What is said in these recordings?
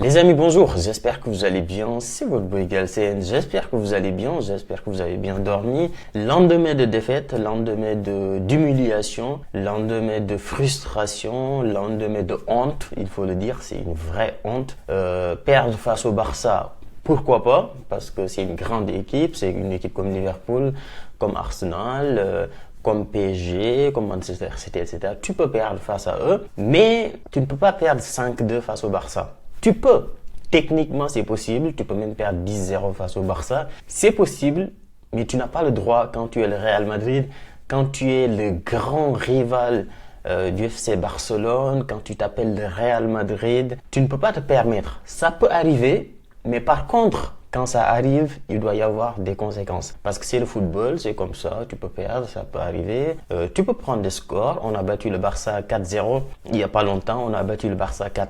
Les amis, bonjour, j'espère que vous allez bien, c'est votre boy Galsen, j'espère que vous allez bien, j'espère que vous avez bien dormi. Lendemain de défaite, lendemain d'humiliation, lendemain de frustration, lendemain de honte, il faut le dire, c'est une vraie honte. Perdre face au Barça, pourquoi pas, parce que c'est une grande équipe, c'est une équipe comme Liverpool, comme Arsenal, comme PSG, comme Manchester City, etc. Tu peux perdre face à eux, mais tu ne peux pas perdre 5-2 face au Barça. Tu peux. Techniquement, c'est possible. Tu peux même perdre 10-0 face au Barça. C'est possible, mais tu n'as pas le droit quand tu es le Real Madrid, quand tu es le grand rival du FC Barcelone, quand tu t'appelles le Real Madrid. Tu ne peux pas te permettre. Ça peut arriver, mais par contre, quand ça arrive, il doit y avoir des conséquences. Parce que c'est le football, c'est comme ça, tu peux perdre, ça peut arriver. Tu peux prendre des scores. On a battu le Barça 4-0 il n'y a pas longtemps, on a battu le Barça 4-1.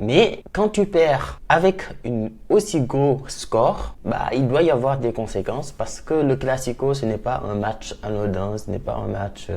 Mais quand tu perds avec une aussi gros score, il doit y avoir des conséquences parce que le Classico, ce n'est pas un match anodin, ce n'est pas un match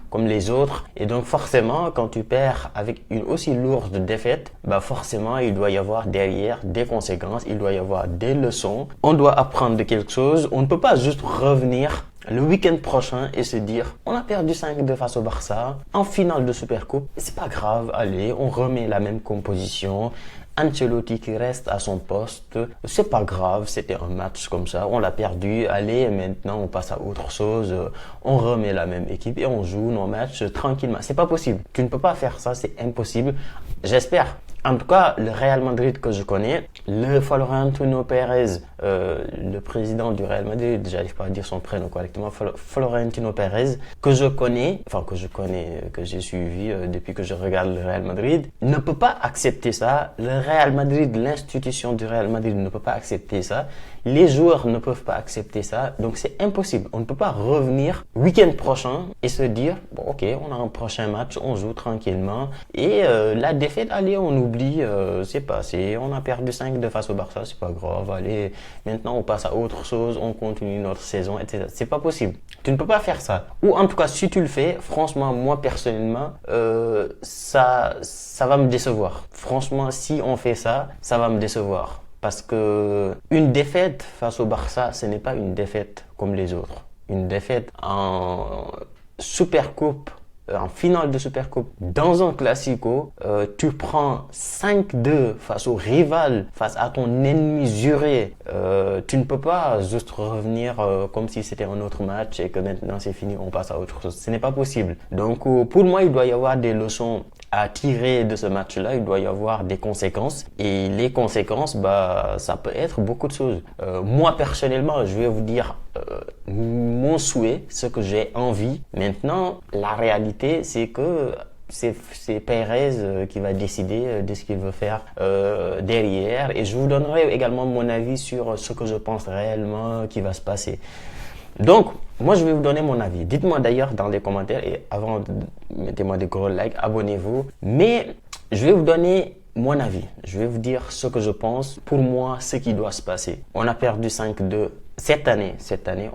comme les autres. Et donc forcément, quand tu perds avec une aussi lourde défaite, forcément, il doit y avoir derrière des conséquences, il doit y avoir des leçons. On doit apprendre de quelque chose. On ne peut pas juste revenir le week-end prochain et se dire on a perdu 5-2 face au Barça en finale de Supercoupe. C'est pas grave, allez, on remet la même composition. Ancelotti qui reste à son poste, c'est pas grave, c'était un match comme ça, on l'a perdu, allez, maintenant on passe à autre chose, on remet la même équipe et on joue nos matchs tranquillement. C'est pas possible, tu ne peux pas faire ça, c'est impossible. J'espère. En tout cas, le Real Madrid que je connais, le Florentino Pérez, le président du Real Madrid, j'arrive pas à dire son prénom correctement, Florentino Pérez, que j'ai suivi depuis que je regarde le Real Madrid, ne peut pas accepter ça. Le Real Madrid, l'institution du Real Madrid ne peut pas accepter ça. Les joueurs ne peuvent pas accepter ça. Donc c'est impossible. On ne peut pas revenir week-end prochain et se dire, bon ok, on a un prochain match, on joue tranquillement. Et la défaite, allez, on oublie, c'est passé. On a perdu 5-2 face au Barça, c'est pas grave. Allez, maintenant on passe à autre chose, on continue notre saison, etc. C'est pas possible. Tu ne peux pas faire ça. Ou en tout cas, si tu le fais, franchement, moi personnellement, ça va me décevoir. Franchement, si on fait ça, ça va me décevoir. Parce que une défaite face au Barça, ce n'est pas une défaite comme les autres. Une défaite en Supercoupe, en finale de Supercoupe, dans un Classico, tu prends 5-2 face au rival, face à ton ennemi juré. Tu ne peux pas juste revenir comme si c'était un autre match et que maintenant c'est fini, on passe à autre chose. Ce n'est pas possible. Donc pour moi, il doit y avoir des leçons à tirer de ce match-là, il doit y avoir des conséquences. Et les conséquences, ça peut être beaucoup de choses. Moi, personnellement, je vais vous dire mon souhait, ce que j'ai envie. Maintenant, la réalité, c'est que c'est Pérez qui va décider de ce qu'il veut faire derrière. Et je vous donnerai également mon avis sur ce que je pense réellement qui va se passer. Donc, moi, je vais vous donner mon avis. Dites-moi d'ailleurs dans les commentaires et avant, mettez-moi des gros likes, abonnez-vous. Mais je vais vous donner mon avis. Je vais vous dire ce que je pense. Pour moi, ce qui doit se passer. On a perdu 5-2 cette année,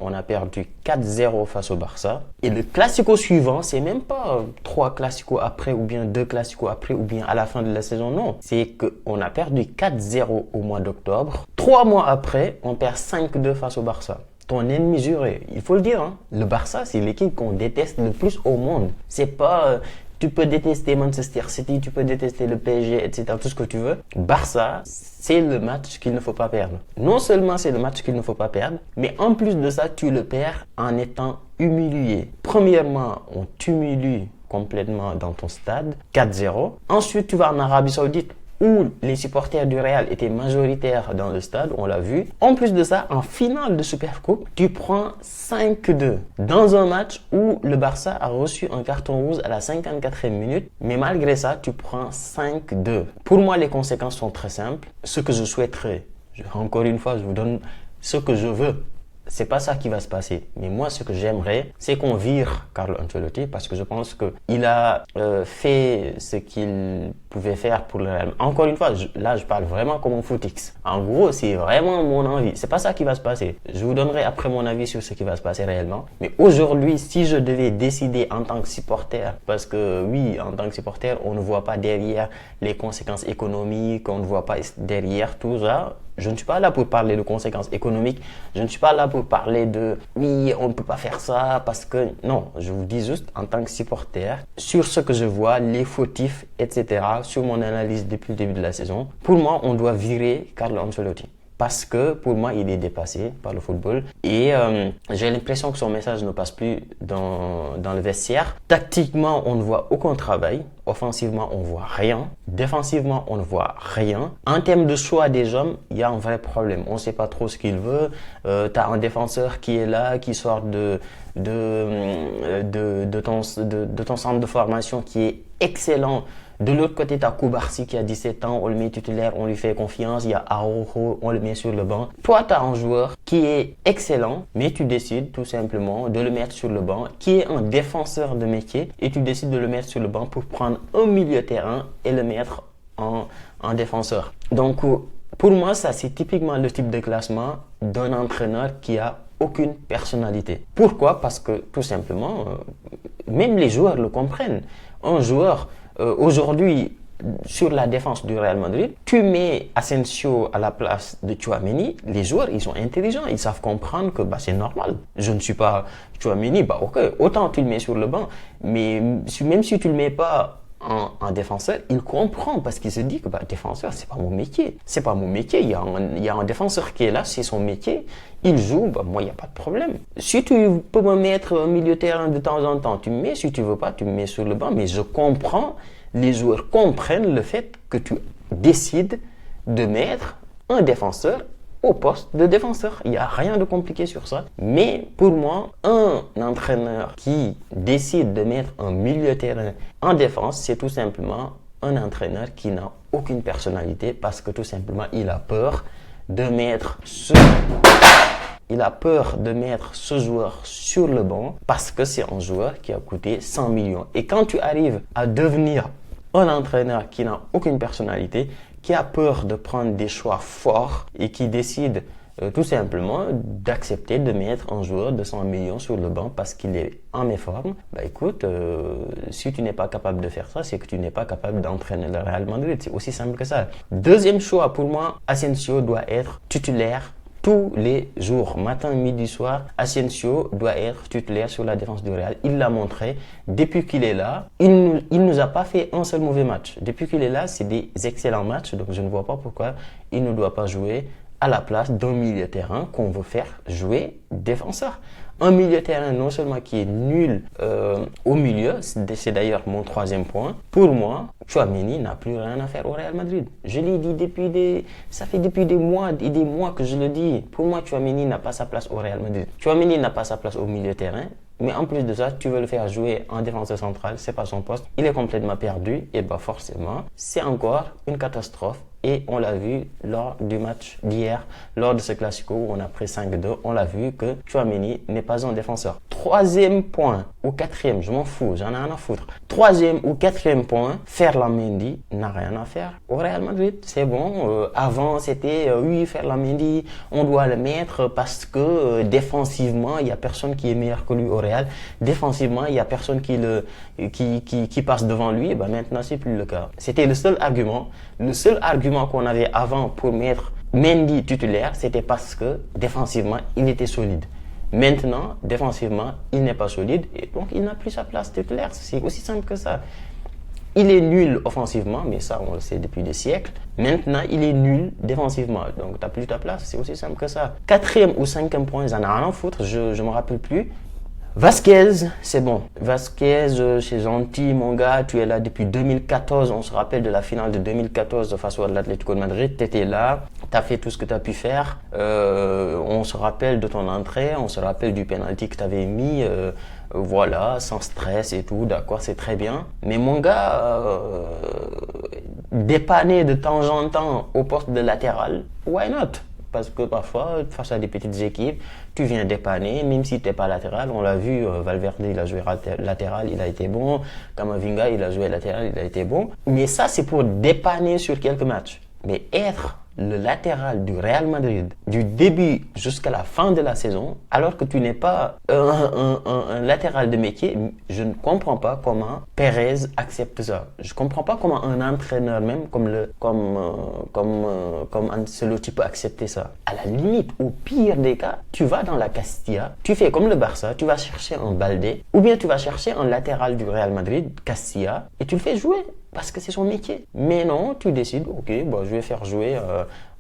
on a perdu 4-0 face au Barça. Et le Classico suivant, c'est même pas 3 Classicos après ou bien 2 Classicos après ou bien à la fin de la saison. Non, c'est qu'on a perdu 4-0 au mois d'octobre. 3 mois après, on perd 5-2 face au Barça. Ton ennemi juré, il faut le dire, hein. Le Barça, c'est l'équipe qu'on déteste le plus au monde. C'est pas... tu peux détester Manchester City, tu peux détester le PSG, etc. Tout ce que tu veux. Barça, c'est le match qu'il ne faut pas perdre. Non seulement c'est le match qu'il ne faut pas perdre, mais en plus de ça, tu le perds en étant humilié. Premièrement, on t'humilie complètement dans ton stade, 4-0. Ensuite, tu vas en Arabie Saoudite, où les supporters du Real étaient majoritaires dans le stade, on l'a vu. En plus de ça, en finale de Supercoupe, tu prends 5-2 dans un match où le Barça a reçu un carton rouge à la 54e minute. Mais malgré ça, tu prends 5-2. Pour moi, les conséquences sont très simples. Ce que je souhaiterais, encore une fois, je vous donne ce que je veux. c'est pas ça qui va se passer. Mais moi, ce que j'aimerais, c'est qu'on vire Carlo Ancelotti parce que je pense qu'il a fait ce qu'il pouvait faire pour le Real. Encore une fois, là, je parle vraiment comme un footix. En gros, c'est vraiment mon envie. C'est pas ça qui va se passer. Je vous donnerai après mon avis sur ce qui va se passer réellement. Mais aujourd'hui, si je devais décider en tant que supporter, parce que oui, en tant que supporter, on ne voit pas derrière les conséquences économiques, on ne voit pas derrière tout ça. Je ne suis pas là pour parler de conséquences économiques. Je ne suis pas là pour parler de oui, on ne peut pas faire ça parce que non. Je vous dis juste en tant que supporter, sur ce que je vois, les fautifs, etc., sur mon analyse depuis le début de la saison, pour moi, on doit virer Carlo Ancelotti. Parce que pour moi, il est dépassé par le football et j'ai l'impression que son message ne passe plus dans le vestiaire. Tactiquement, on ne voit aucun travail. Offensivement, on ne voit rien. Défensivement, on ne voit rien. En termes de choix des hommes, il y a un vrai problème. On ne sait pas trop ce qu'il veut. Tu as un défenseur qui est là, qui sort de ton centre de formation qui est excellent. De l'autre côté, tu as Koubarsi qui a 17 ans, on le met titulaire, on lui fait confiance. Il y a Araujo, on le met sur le banc. Toi, tu as un joueur qui est excellent, mais tu décides tout simplement de le mettre sur le banc, qui est un défenseur de métier, et tu décides de le mettre sur le banc pour prendre un milieu terrain et le mettre en défenseur. Donc, pour moi, ça, c'est typiquement le type de classement d'un entraîneur qui a aucune personnalité. Pourquoi? Parce que tout simplement, même les joueurs le comprennent. Un joueur, aujourd'hui, sur la défense du Real Madrid, tu mets Asensio à la place de Tchouaméni, les joueurs, ils sont intelligents, ils savent comprendre que c'est normal. Je ne suis pas Tchouaméni, ok, autant tu le mets sur le banc, mais même si tu le mets pas en défenseur, il comprend parce qu'il se dit que défenseur, c'est pas mon métier. C'est pas mon métier. Il y a un défenseur qui est là, c'est son métier. Il joue, moi, il n'y a pas de problème. Si tu peux me mettre au milieu de terrain de temps en temps, tu me mets. Si tu veux pas, tu me mets sur le banc. Mais je comprends, les joueurs comprennent le fait que tu décides de mettre un défenseur au poste de défenseur. Il n'y a rien de compliqué sur ça. Mais pour moi, un entraîneur qui décide de mettre un milieu de terrain en défense, c'est tout simplement un entraîneur qui n'a aucune personnalité parce que tout simplement, il a peur de mettre ce joueur sur le banc parce que c'est un joueur qui a coûté 100 millions. Et quand tu arrives à devenir un entraîneur qui n'a aucune personnalité, qui a peur de prendre des choix forts et qui décide tout simplement d'accepter de mettre un joueur de 100 millions sur le banc parce qu'il est en méforme, écoute, si tu n'es pas capable de faire ça, c'est que tu n'es pas capable d'entraîner le Real Madrid. C'est aussi simple que ça. Deuxième choix, pour moi, Asensio doit être titulaire tous les jours, matin, midi, soir. Asensio doit être titulaire sur la défense du Real. Il l'a montré. Depuis qu'il est là, il nous a pas fait un seul mauvais match. Depuis qu'il est là, c'est des excellents matchs. Donc, je ne vois pas pourquoi il ne doit pas jouer à la place d'un milieu de terrain qu'on veut faire jouer défenseur. Un milieu de terrain non seulement qui est nul au milieu, c'est d'ailleurs mon troisième point. Pour moi, Tchouaméni n'a plus rien à faire au Real Madrid. Je l'ai dit ça fait depuis des mois et des mois que je le dis. Pour moi, Tchouaméni n'a pas sa place au Real Madrid. Tchouaméni n'a pas sa place au milieu de terrain. Mais en plus de ça, tu veux le faire jouer en défenseur central, c'est pas son poste. Il est complètement perdu et forcément, c'est encore une catastrophe. Et on l'a vu lors du match d'hier, lors de ce classico où on a pris 5-2, on l'a vu que Tchouaméni n'est pas un défenseur. Troisième point ou quatrième, je m'en fous, j'en ai rien à foutre. Troisième ou quatrième point, Ferland Mendy n'a rien à faire au Real Madrid. C'est bon, avant c'était oui, Ferland Mendy, on doit le mettre parce que défensivement, il n'y a personne qui est meilleur que lui au Real. Défensivement, il n'y a personne qui passe devant lui. Maintenant, c'est plus le cas. C'était le seul argument. Le seul argument qu'on avait avant pour mettre Mendy titulaire, c'était parce que défensivement, il était solide. Maintenant, défensivement, il n'est pas solide et donc il n'a plus sa place titulaire. C'est aussi simple que ça. Il est nul offensivement, mais ça, on le sait depuis des siècles. Maintenant, il est nul défensivement. Donc, tu n'as plus ta place. C'est aussi simple que ça. Quatrième ou cinquième point, j'en ai rien à foutre. Je ne me rappelle plus. Vasquez, c'est bon. Vasquez, c'est gentil, mon gars. Tu es là depuis 2014. On se rappelle de la finale de 2014 face à l'Atlético de Madrid. Tu étais là. Tu as fait tout ce que tu as pu faire. On se rappelle de ton entrée. On se rappelle du penalty que tu avais mis. Voilà, sans stress et tout. D'accord, c'est très bien. Mais mon gars, dépanner de temps en temps au poste de latéral, why not? parce que parfois, face à des petites équipes, tu viens dépanner, même si tu n'es pas latéral. On l'a vu, Valverde, il a joué latéral, il a été bon. Kamavinga, il a joué latéral, il a été bon. Mais ça, c'est pour dépanner sur quelques matchs. Mais être le latéral du Real Madrid du début jusqu'à la fin de la saison, alors que tu n'es pas un latéral de métier, je ne comprends pas comment Pérez accepte ça. Je ne comprends pas comment un entraîneur même comme Ancelotti peut accepter ça. À la limite, au pire des cas, tu vas dans la Castilla, tu fais comme le Barça, tu vas chercher un Baldé, ou bien tu vas chercher un latéral du Real Madrid, Castilla, et tu le fais jouer. Parce que c'est son métier. Mais non, tu décides, ok, bon, je vais faire jouer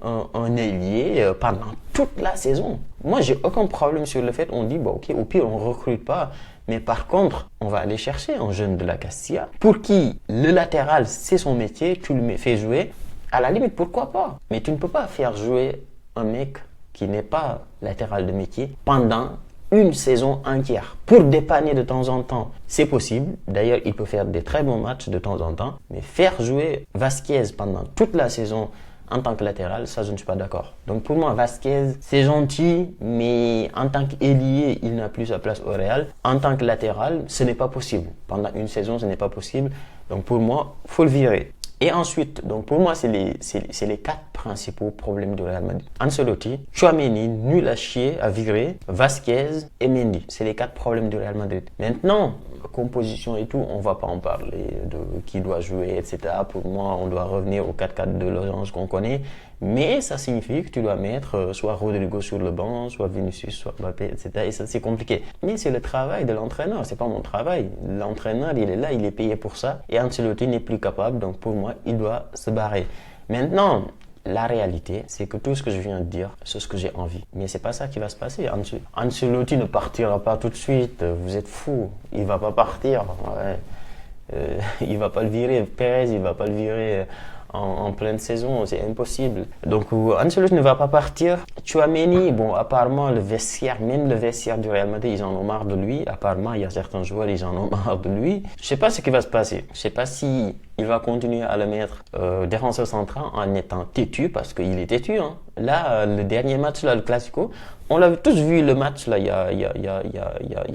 un ailier pendant toute la saison. Moi, j'ai aucun problème sur le fait, on dit, bon, ok, au pire, on ne recrute pas. Mais par contre, on va aller chercher un jeune de la Castilla pour qui le latéral, c'est son métier, tu le fais jouer. À la limite, pourquoi pas? Mais tu ne peux pas faire jouer un mec qui n'est pas latéral de métier pendant une saison entière. Pour dépanner de temps en temps, c'est possible. D'ailleurs, il peut faire des très bons matchs de temps en temps. Mais faire jouer Vasquez pendant toute la saison en tant que latéral, ça, je ne suis pas d'accord. Donc pour moi, Vasquez, c'est gentil, mais en tant qu'ailier, il n'a plus sa place au Real. En tant que latéral, ce n'est pas possible. Pendant une saison, ce n'est pas possible. Donc pour moi, il faut le virer. Et ensuite, donc pour moi, c'est les 4 principaux problèmes du Real Madrid. Ancelotti, Tchouaméni, nul à chier, à virer, Vasquez et Mendy. C'est les 4 problèmes du Real Madrid. Maintenant, composition et tout, on va pas en parler de qui doit jouer, etc. Pour moi, on doit revenir au 4-4 de Losange qu'on connaît. Mais ça signifie que tu dois mettre soit Rodrigo sur le banc, soit Vinicius, soit Mbappé, etc. Et ça, c'est compliqué. Mais c'est le travail de l'entraîneur, c'est pas mon travail. L'entraîneur, il est là, il est payé pour ça. Et Ancelotti n'est plus capable, donc pour moi, il doit se barrer. Maintenant, la réalité, c'est que tout ce que je viens de dire, c'est ce que j'ai envie. Mais c'est pas ça qui va se passer. Ancelotti ne partira pas tout de suite. Vous êtes fous. Il va pas partir. Ouais. Il va pas le virer. Pérez, il va pas le virer en pleine saison, c'est impossible. Donc Ancelotti ne va pas partir. Tchouaméni, bon, apparemment le vestiaire, même le vestiaire du Real Madrid, ils en ont marre de lui. Apparemment, il y a certains joueurs, ils en ont marre de lui. Je sais pas ce qui va se passer. Je sais pas si il va continuer à le mettre défenseur central en étant têtu, parce qu'il est têtu. Hein. Là, le dernier match, là, le Classico, on l'avait tous vu le match là, il y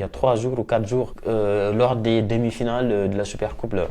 a 3 jours ou 4 jours lors des demi-finales de la Supercoupe. Là.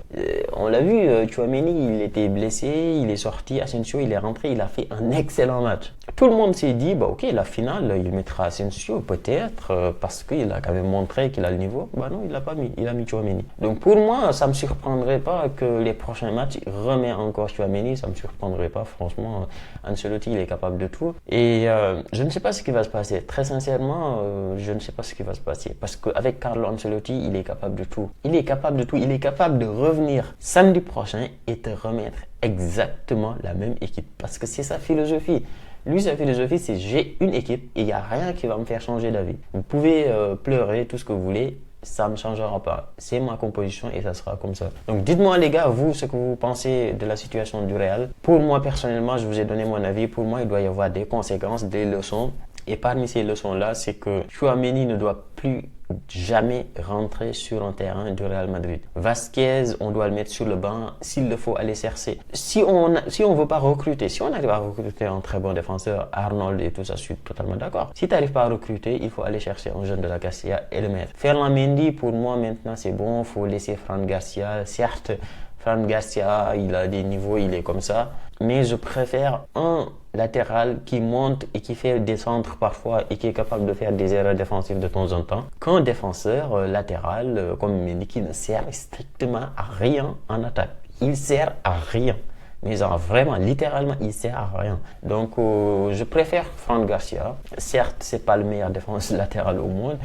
On l'a vu, Tchouaméni, il était blessé, il est sorti, Asensio, il est rentré, il a fait un excellent match. Tout le monde s'est dit, bah ok, la finale, il mettra Asensio peut-être parce qu'il a quand même montré qu'il a le niveau. Bah non, il l'a pas mis, il a mis Tchouaméni. Donc pour moi, ça me surprendrait pas que les prochains matchs, il remet encore Tchouaméni, ça me surprendrait pas, franchement. Ancelotti, il est capable de tout. Et je ne sais pas ce qui va se passer. Très sincèrement, je ne sais pas ce qui va se passer. Parce qu'avec Carlo Ancelotti, il est capable de tout. Il est capable de tout. Il est capable de revenir samedi prochain et te remettre exactement la même équipe. Parce que c'est sa philosophie. Lui, sa philosophie, c'est j'ai une équipe et il n'y a rien qui va me faire changer d'avis. Vous pouvez pleurer tout ce que vous voulez. Ça ne me changera pas. C'est ma composition et ça sera comme ça. Donc dites-moi les gars, vous, ce que vous pensez de la situation du Real. Pour moi, personnellement, je vous ai donné mon avis. Pour moi, il doit y avoir des conséquences, des leçons. Et parmi ces leçons-là, c'est que Tchouaméni ne doit plus jamais rentrer sur un terrain du Real Madrid. Vasquez, on doit le mettre sur le banc s'il le faut aller chercher. Si on veut pas recruter, si on arrive à recruter un très bon défenseur, Arnold et tout ça, je suis totalement d'accord. Si tu n'arrives pas à recruter, il faut aller chercher un jeune de la Castilla et le mettre. Ferland Mendy, pour moi, maintenant, c'est bon. Il faut laisser Fran Garcia. Certes, Fran Garcia, il a des niveaux, il est comme ça. Mais je préfère un latéral qui monte et qui fait des centres parfois et qui est capable de faire des erreurs défensives de temps en temps qu'un défenseur latéral comme Mendy qui ne sert strictement à rien en attaque. Il sert à rien. Mais genre vraiment, littéralement, il sert à rien. Donc, je préfère Fran Garcia. Certes, c'est pas le meilleur défenseur latéral au monde.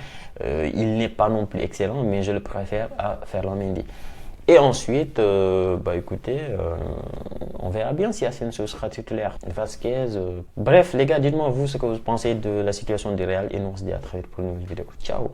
Il n'est pas non plus excellent, mais je le préfère à Ferland Mendy. Et ensuite, écoutez, on verra bien si Asensio sera titulaire. Vasquez. Bref, les gars, dites-moi vous ce que vous pensez de la situation du Real et nous on se dit à très vite pour une nouvelle vidéo. Ciao!